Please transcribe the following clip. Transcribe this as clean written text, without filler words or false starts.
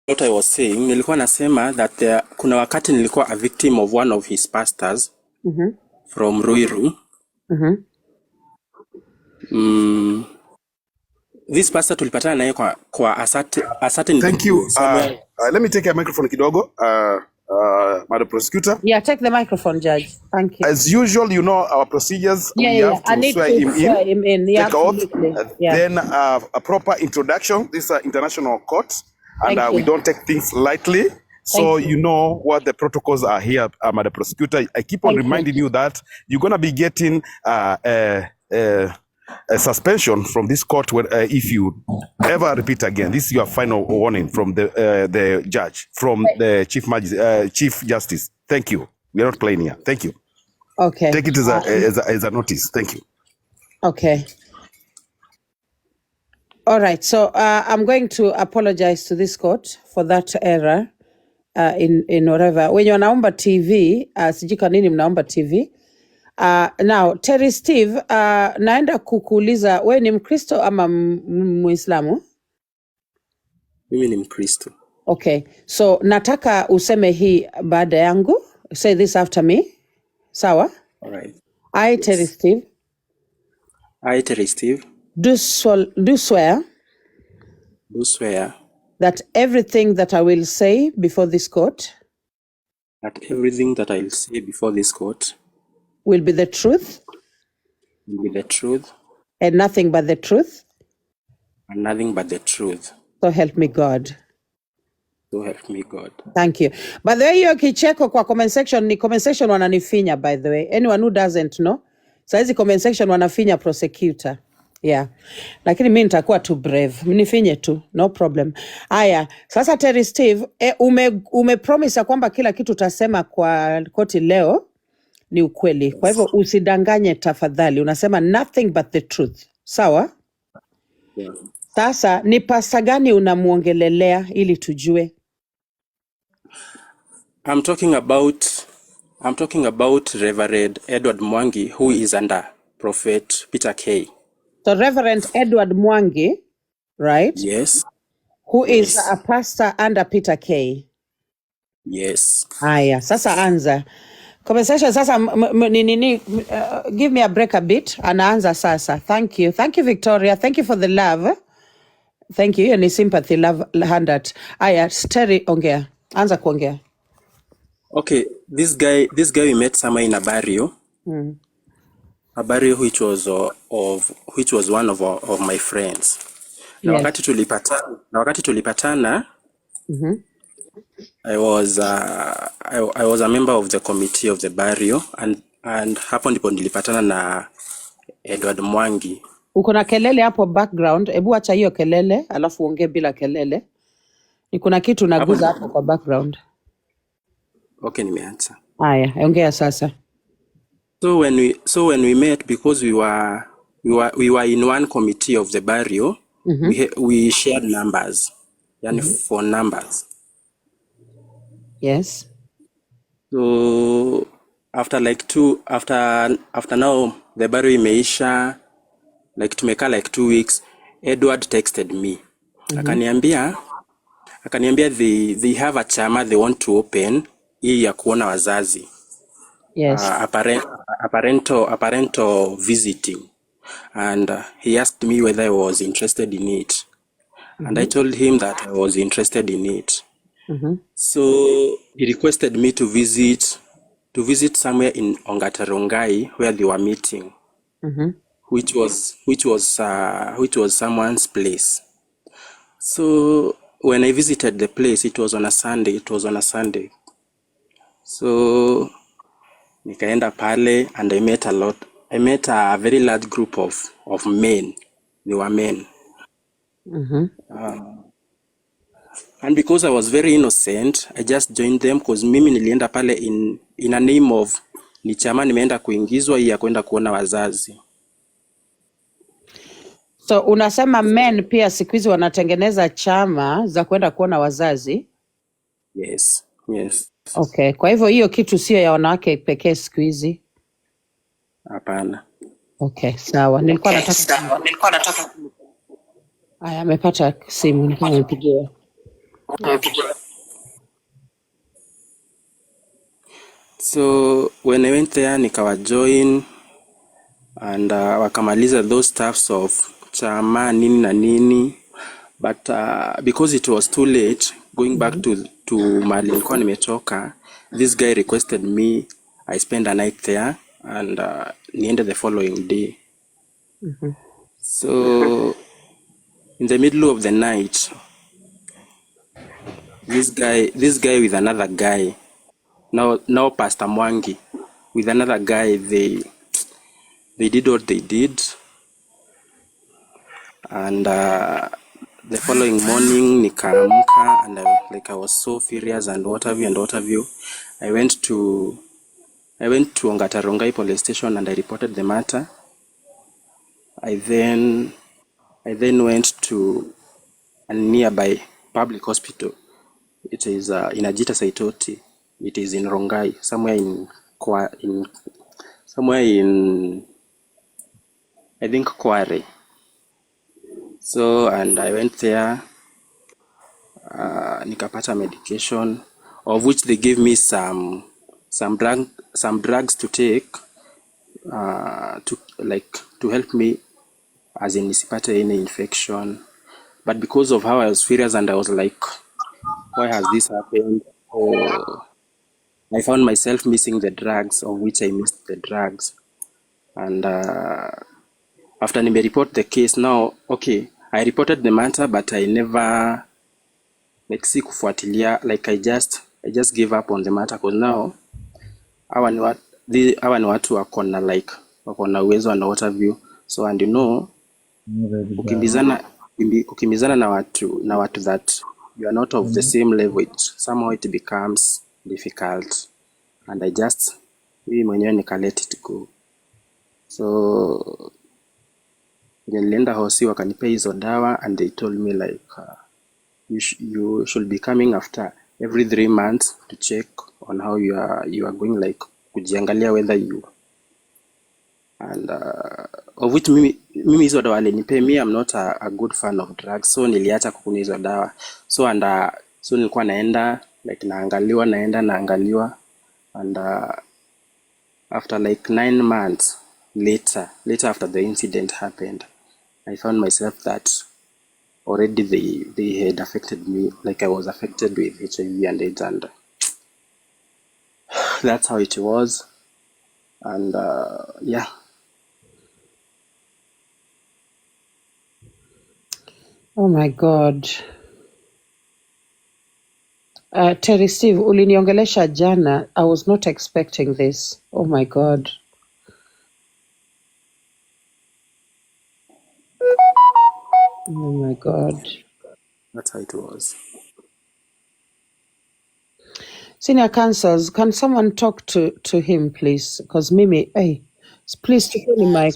what I was saying, nilikuwa nasema that kuna wakati nilikuwa a victim of one of his pastors from Ruiru. This pastor tulipatana naye kwa a certain Thank you. Let me take a microphone kidogo. Madam Prosecutor. Yeah, take the microphone, Judge. Thank you. As usual, you know our procedures. We have to swear him in. Yeah, take oath. Yeah. Then a proper introduction. This is an international court, and we don't take things lightly. So you know what the protocols are here, Madam Prosecutor. I keep on reminding you that you're gonna be getting a suspension from this court if you ever repeat again. This is your final warning from the judge, from the Chief Justice. Thank you. We are not playing here. Thank you. Okay. Take it as a notice. Thank you. Okay. All right. So I'm going to apologize to this court for that error in whatever. When you're naomba TV, sijui kwa nini mnaomba TV. Now, Terry Steve, naenda kukuuliza, we ni Mkristo ama Muislamu? Mimi ni Mkristo. Okay. So nataka useme hii baada yangu. Say this after me. Sawa? All right. I, Terry Steve. I, Terry Steve. Do swear. Do swear. That everything that I will say before this court. That everything that I will say before this court. Will be the truth. Will be the truth. And nothing but the truth. And nothing but the truth. So help me God. So help me God. Thank you. By the way, hiyo kicheko kwa comment section ni comment section wananifinya, by the way. Anyone who doesn't know. So hizi comment section wanafinya prosecutor. Yeah. Lakini mimi nitakuwa too brave. Mnifinye tu. No problem. Aya. Sasa Terry Steve, umepromise kwamba kila kitu utasema kwa koti leo ni ukweli. Kwa hivyo usidanganye tafadhali. Unasema nothing but the truth. Sawa? Yeah. Sasa ni pasta gani unamuongelelea ili tujue? I'm talking about Reverend Edward Mwangi, who is under Prophet Peter K. So Reverend Edward Mwangi, right? Yes. Who is a pastor under Peter K. Yes. Aya, sasa anza. Conversation sasa give me a break a bit. Anaanza sasa. Thank you. Thank you, Victoria. Thank you for the love. Thank you. Ni sympathy love handout. Aya, Terry ongea. Anza kuongea. Okay, this guy we met somewhere in a barrio. A barrio which was one of my friends. Na wakati tulipatana, I was a member of the committee of the barrio, and hapo ndipo nilipatana na Edward Mwangi. Uko na kelele hapo background, hebu acha hiyo kelele alafu ongee bila kelele. Ni kuna kitu naguza hapo kwa background. Okay, nimeanza. Haya, ongea sasa. So when we met, because we were in one committee of the barrio, we shared numbers. Yani phone numbers. Yes. So after now the barrio imeisha, like tumeka like 2 weeks, Edward texted me. Akaniambia they have a chama they want to open hii ya kuona wazazi. Yes. Parental visiting. And he asked me whether I was interested in it. And I told him that I was interested in it. So he requested me to visit somewhere in Ongatarongai where they were meeting, which was someone's place. So when I visited the place, it was on a Sunday. So nikaenda pale and I met a very large group of men. They were men. And because I was very innocent, I just joined them because mimi nilienda pale in a name of ni chama nimeenda kuingizwa hii ya kwenda kuona wazazi. So unasema men pia siku hizi wanatengeneza chama za kwenda kuona wazazi? Yes. Okay, kwa hivyo hiyo kitu sio ya wanawake pekee siku hizi? Hapana. Okay, sawa. Nilikuwa nataka. Aya, amepata simu, nilikuwa nimepigia. So when I went there nikawa join and wakamaliza those stuffs of chama nini na nini, but because it was too late going back to mahali nilikuwa nimetoka, this guy requested me I spend a night there and niende the following day. So in the middle of the night, this guy with another guy, now Pastor Mwangi with another guy, they did what they did, and the following morning nikaamka and I was so furious and what have you. I went to Ongata Rongai police station and I reported the matter. I then went to a nearby public hospital. It is in Ajita Saitoti. It is in Rongai, somewhere in I think Kware. So and I went there, nikapata medication of which they gave me some drugs to take to help me as in nisipate any infection, but because of how I was furious and I was like, why has this happened? I found myself missing the drugs, of which I missed the drugs, and after nime report the case now, okay, I reported the matter but I never sikufuatilia, like I just gave up on the matter because now hawa ni watu wako na uwezo and what have you. So and ukimbizana na watu that you are not of the same level, somehow it becomes difficult, and I just mimi mwenyewe nika let it go. So nilienda hosi wakanipa hizo dawa and they told me like you should be coming after every 3 months to check on how you are going, like kujiangalia whether you and of which mimi hizo dawa alinipe, me I'm not a good fan of drugs, so niliacha kukunywa hizo dawa. So and so nilikuwa naenda like naangaliwa and after like 9 months later after the incident happened, I found myself that already they had affected me, like I was affected with HIV and AIDS, and that's how it was. And yeah. Oh my God. Terry Steve, uliniongelesha jana. I was not expecting this. Oh my God. Oh my God. That's how it was. Senior counsels, can someone talk to him, please? Because Mimi, hey, please, to mic.